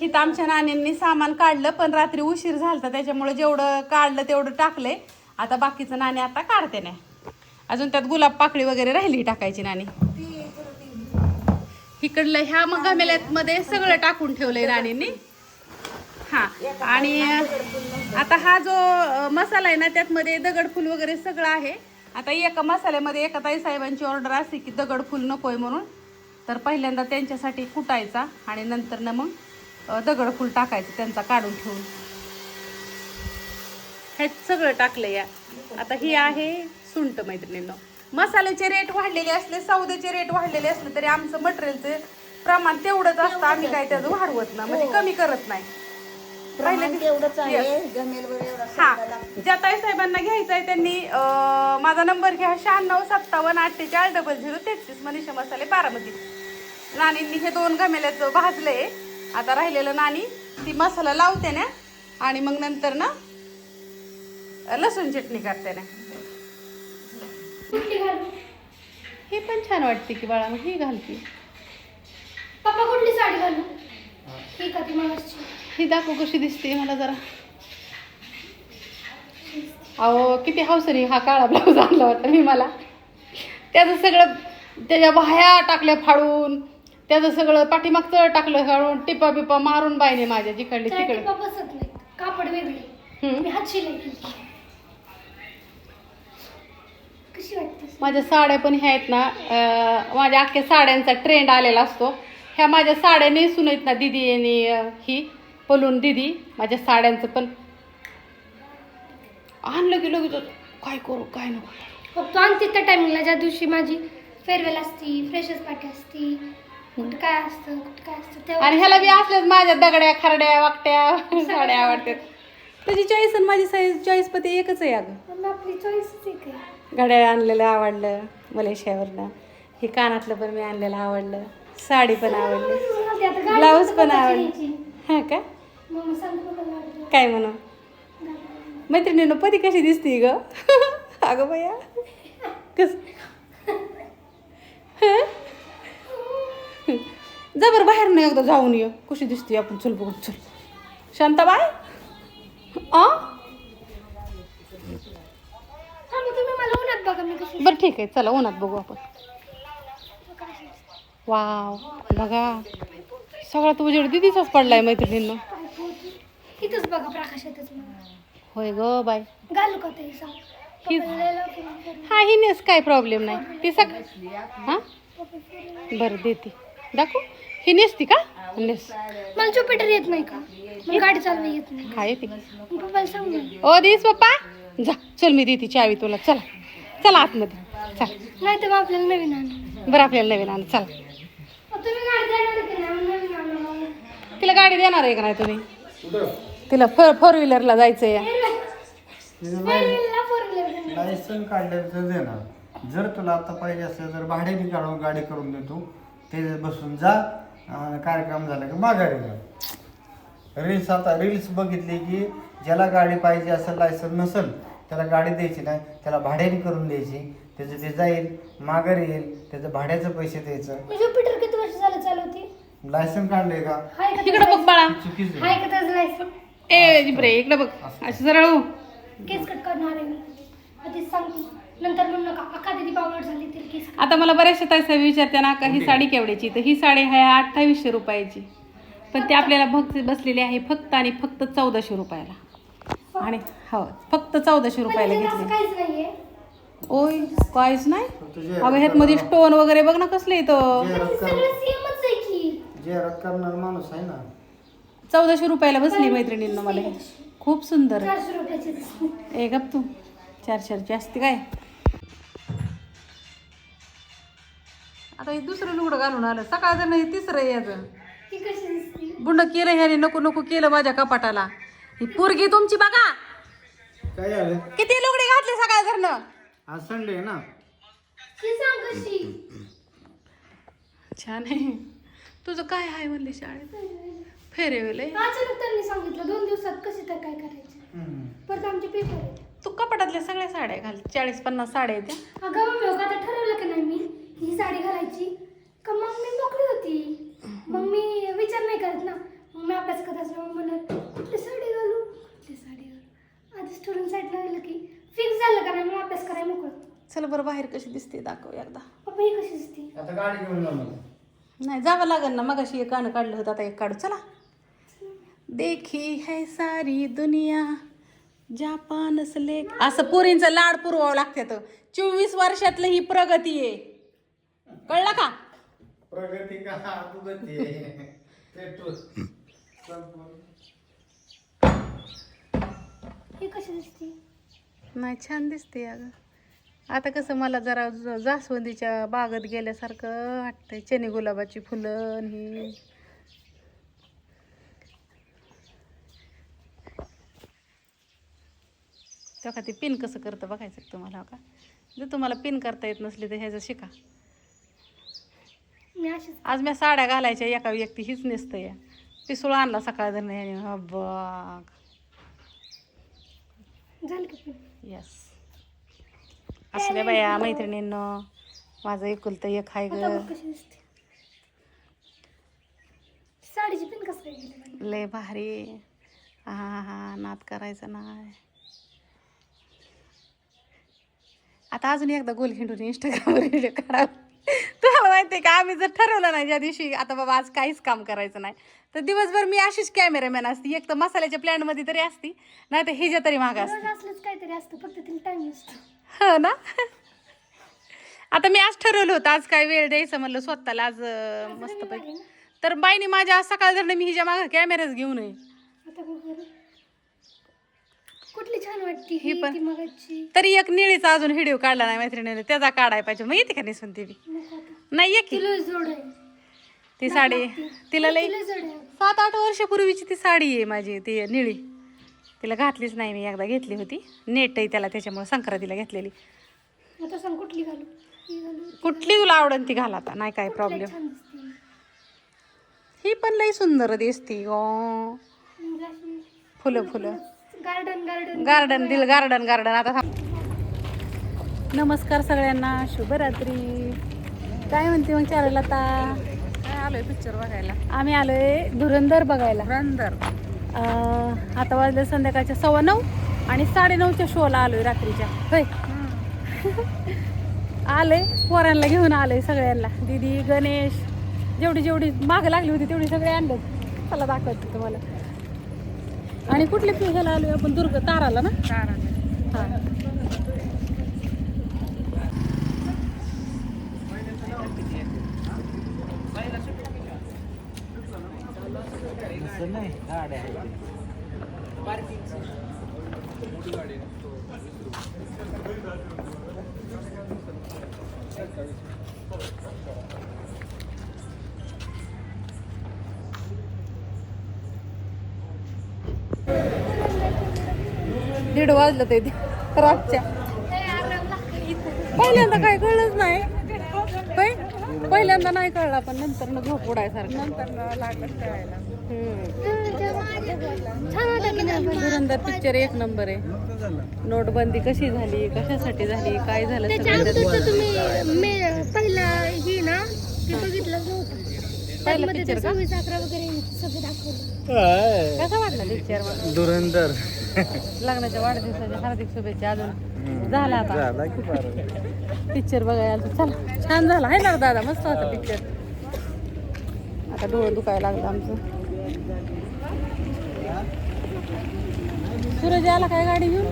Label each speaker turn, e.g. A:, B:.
A: इथं आमच्या नाण्यांनी सामान काढलं, पण रात्री उशीर झालता त्याच्यामुळे जेवढं काढलं तेवढं टाकलंय. आता बाकीचं नाणे आता काढते नाही. अजून त्यात गुलाब पाकळी वगैरे राहिली टाकायची नाणी. इकडलं ह्या मग गमेल्यामध्ये सगळं टाकून ठेवलंय नाणींनी. हा, आणि आता हा जो मसाला आहे ना त्यातमध्ये दगडफूल वगैरे सगळं आहे. आता एका मसाल्यामध्ये एका ताई साहेबांची ऑर्डर असते की दगडफूल नकोय म्हणून, तर पहिल्यांदा त्यांच्यासाठी कुटायचा आणि नंतर ना मग दगडफूल टाकायचं त्यांचा काढून ठेवून. हे सगळं टाकलं या. आता ही आहे सुंठ मैत्रिणींनो. मसाल्याचे रेट वाढलेले असले, सौद्याचे रेट वाढलेले असले तरी आमचं मटेरियलचं प्रमाण तेवढंच असतं. आम्ही काय त्याचं वाढवत ना, म्हणजे कमी करत नाही. हा, ज्या ताई साहेबांना घ्यायचं आहे त्यांनी माझा नंबर घ्या 9657484033 मनीषा मसाले बारामती. नाणींनी हे 2 गमेल्याचं भाजलंय. आता राहिलेलं नाणी ती मसाला लावते ना आणि मग नंतर ना लसूण चटणी करते ना. हे पण छान वाटते की बाळा, मग ही घालते.
B: पप्पा कुठली साडी घालू? ही का ती मागची?
A: ही दाखव कशी दिसते मला जरा. अहो किती हौसरी हा काळा ब्लाऊज आणला होता मी. मला त्याचं सगळं त्याच्या बाह्या टाकल्या फाडून, त्याचं सगळं पाठीमागचं टाकलं फाडून, टिपा बिपा मारून बाईने माझ्या जिकडली तिकडे.
B: टिपा बसत नाही, कापड वेगळे. मी हात शिलाई केली. कशी वाटते?
A: माझ्या साड्या पण ह्या आहेत ना, माझ्या अख्ख्या साड्यांचा ट्रेंड आलेला असतो. ह्या माझ्या साड्या नेसून आहेत ना दिदी आणि ही पलून दिदी. माझ्या साड्यांचं पण आणलं की लगेच काय करू काय नको.
B: तू आणते त्या टायमिंगला ज्या दिवशी माझी फेअरवेल असती, फ्रेशर्स पार्टी असती, कुठं काय असतं कुठं काय असतं.
A: आणि ह्याला बी असल्याच माझ्या दगड्या खरड्या वाकट्या साड्या आवडतात. त्याची चॉईस आणि माझी चॉईस पती एकच आहे. अगं
B: आपली चॉईस एक आहे.
A: घड्याळ आणलेलं आवडलं मलेशियावरनं, हे कानातलं पण मी आणलेलं आवडलं, साडी पण आवडली, ब्लाऊज पण आवडली. हा का? काय म्हणू मैत्रिणीनं पती कशी दिसते ग? अगं बया कस जबर बाहेर नाही एकदा जाऊन ये कशी दिसते आपण. चल बघू चल शांताबाई. बरं ठीक आहे चला उन्हात बघू आपण. वाव बघा सगळा तू उजेड दिदीचाच पडलाय मैत्रिणींना.
B: इथंच बघा प्रकाशातच.
A: होय ग बाय.
B: घालू का ते सांग?
A: हा ही नेस काय प्रॉब्लेम नाही ती सग. हा बरं देते दाखव. ही नेसती का? नेस.
B: मला ज्युपिटर येत नाही का? मला गाडी चालवा येत नाही.
A: काय येते?
B: पप्पाला सांग ना.
A: ओ दिस पप्पा जा चल मी देते चावी तुला. चला चला आतमध्ये चल.
B: नाही तर मग आपल्याला नवीन आणू.
A: बरं आपल्याला नवीन आण चल.
B: तुम्ही गाडी देणार की नाही? नवीन आणू.
A: तिला गाडी देणार आहे का नाही तुम्ही? तिला फोर व्हीलरला जायचंय.
C: लायसन काढल्याचं देणार. जर तुला आता पाहिजे असेल तर भाड्याने काढून गाडी करून देतो. ते बसून जा आणि कार्यक्रम झाला की माघारी जा. रील्स आता रील्स बघितली की ज्याला गाडी पाहिजे असेल लायसन नसेल त्याला गाडी द्यायची नाही, त्याला भाड्याने करून द्यायची. त्याचं ते जाईल माघारी येईल, त्याचं भाड्याचं पैसे द्यायचं.
B: ज्युपिटर किती वर्ष झालं चालवती?
C: लायसन काढले का?
A: इकडे बघ बाळा.
C: चुकीचं
B: हाय का त्याचं लायसन?
A: ए जिब्रे इकडे बघ असं सरळ हो.
B: केस कट करणार आहे मी आधीच सांगते. नंतर म्हणू नका अख्खा दिदी पावडर झाली तरी केस.
A: आता मला बऱ्याचशा ताई विचारते ना का ही साडी केवढ्याची, तर ही साडी आहे 2800 रुपयाची. पण ती आपल्याला भक्त बसलेली आहे फक्त आणि फक्त 1400 रुपयाला. आणि हो फक्त 1400 रुपयाला घेतली.
B: काहीच नाहीये.
A: ओय काहीच नाही. अगं ह्यात मध्ये स्टोन वगैरे बघ ना कसले येतं.
B: सगळं सेमच आहे की.
C: जे रक करणार माणूस आहे ना.
A: 1400 रुपयाला बसली मैत्रिणींना मला. हे खूप सुंदर.
B: 400 रुपयाची.
A: ए गप तू 400ची असते काय. आता हे दुसरं लुगडं घालून आलं सकाळ जर नाही तिसरं याचं.
B: ही कशी दिसते?
A: बुंड केलं ह्याने नको नको केलं माझ्या कपाटाला. ही पोरगी तुमची बघा
C: काय झालं?
A: किती लुगडे घातले सकाळ धरणं.
C: आज संडे आहे ना.
B: ही सांग कशी?
A: छान आहे. तुझं काय आहे म्हणले शाळेत फेरेवेल आहे.
B: अचानक त्यांनी सांगितलं 2 दिवसात कशी तर काय करायचं. परत आमचे पेपर आहेत.
A: तू कपाटातल्या सगळ्या साड्या घाल. 40-50 साड्या आहेत.
B: अगं मम्मी आता ठरवलं की नाही मी ही साडी घालायची का मग मी मोकळी होती. मग मी विचार नाही करत ना. मग मी आपल्या करत असल्यामुळे म्हणत कुठली साडी घालू कुठली साडी घालू. आधी स्टुडंट साईड लागलं की फिक्स झालं का नाही मग अभ्यास करायला मोकळं.
A: चल बरं बाहेर कशी दिसते दाखव एकदा.
B: पप्पा ही कशी दिसते.
C: आता गाडी घेऊन जा मला.
A: नाही जावं लागेल ना, मग अशी एक गाणं काढलं होतं, आता एक काढू चला. देखी है सारी दुनिया जापान असले असं पोरींचं लाड पुरवावं लागतं. 24 वर्षातलं ही प्रगती आहे, कळलं का?
C: प्रगती का अधोगती आहे. पेट्रोल संपलं.
B: ही कशी दिसते.
A: नाही छान दिसते अगं. आता कसं मला जरा जास्वंदीच्या बागेत गेल्यासारखं वाटतंय. चने गुलाबाची फुलं आणि ही तेव्हा ते पिन कसं करतं बघायचं का तुम्हाला का? जर तुम्हाला पिन करता येत नसली तर ह्याचं शिका.
B: मी अशीच
A: आज मी साड्या घालायच्या एका व्यक्ती हीच नेसतं या पिसूळ आणला सकाळ जर नाही बघ.
B: झालं की
A: यस असल्या बाया मैत्रिणींनो, माझं एकुलतं एक हाय
B: आता
A: ग.
B: बघ कशी दिसते. साडीची पिन कसं काय गेली.
A: लय भारी. हा हा नाद करायचं नाही. आता अजून एकदा गोल हिंडून इंस्टाग्रामवर व्हिडिओ काढा. तुम्हाला माहिती आहे का, आम्ही जर ठरवलं नाही ज्या दिवशी आता बाबा आज काहीच काम करायचं नाही तर दिवसभर मी अशीच कॅमेरामॅन असते. एक तर मसाल्याच्या प्लॅनमध्ये तरी असती, नाही तर हिच्या तरी मागं असते.
B: रोज असलंच काहीतरी असतं फक्त तिला टाइम नसतो.
A: हो ना. आता मी आज ठरवलं होतं आज काय वेळ द्यायचं म्हणलं स्वतःला आज मस्तपैकी. तर बाईने माझ्या आज सकाळ जर मी हिच्या मागं कॅमेराच घेऊन ये.
B: आता बघ बरं कुठली छान वाटते
A: ही
B: ही
A: पण.
B: ती मगाची.
A: तरी एक निळीचा अजून व्हिडिओ काढला नाही मैत्रिणीने, त्याचा काढायला पाहिजे. मग येते का नेसून ती बी?
B: नको आता.
A: नाही ये की
B: तिला जोड आहे.
A: ती साडी तिला लई
B: तिला जोड आहे.
A: 7-8 वर्षापूर्वीची ती साडी आहे माझी ती निळी. तिला घातलीच नाही मी, एकदा घेतली होती. नेट आहे त्याला त्याच्यामुळे संक्रांतीला घेतलेली.
B: आता सांग कुठली घालू. ही घालू.
A: कुठली तुला आवडन ती घाल आता, नाही काय प्रॉब्लेम.
B: छान दिसते.
A: ही पण लई सुंदर दिसती गो.
B: मला अशी
A: फुलं फुलं
B: गार्डन गार्डन
A: गार्डन दिल गार्डन गार्डन. आता थांब. नमस्कार सगळ्यांना, शुभरात्री. काय म्हणते मग चालेल आता.
D: आलोय पिक्चर बघायला.
A: आम्ही आलोय धुरंधर बघायला.
D: धुरंधर.
A: आता वाजले संध्याकाळच्या 9:15 आणि 9:30च्या शोला आलोय रात्रीच्या. होय आलोय पोरांना घेऊन आलोय सगळ्यांना. दीदी गणेश जेवढी जेवढी मागं लागली होती तेवढी सगळे आणलं. चला दाखवते तुम्हाला. आणि कुठल्या ह्याला आलोय आपण, दुर्ग ताराला ना. हां
C: नाही गाड्या
A: दीड वाजलं ते रातच्या. पहिल्यांदा काय कळलंच नाही. पहिल्यांदा नाही कळला, पण नंतर न झोप उडायसारखं.
D: नंतर लागलं खेळायला.
B: छान होता की नाही.
A: धुरंधर पिक्चर एक नंबर आहे. नोटबंदी कशी झाली, कशासाठी झाली, काय झालं
B: त्याच्या
A: सगळं त्यात.
B: अगोदरचं तुम्ही पहिला ही ना ते बघितलंच नव्हतं. त्यामध्ये ते 26/11 वगैरे सगळं दाखवलं.
A: कसा वाटला पिक्चर?
C: धुरंधर
A: लग्नाच्या वाढदिवसाच्या हार्दिक शुभेच्छा. अजून झाला आता
C: झाला की
A: पिक्चर बघायला. चला छान झाला आहे ना दादा, मस्त होता पिक्चर. आता डोळं दुखायला लागलं आमचं. सूरज आला काय गाडी घेऊन.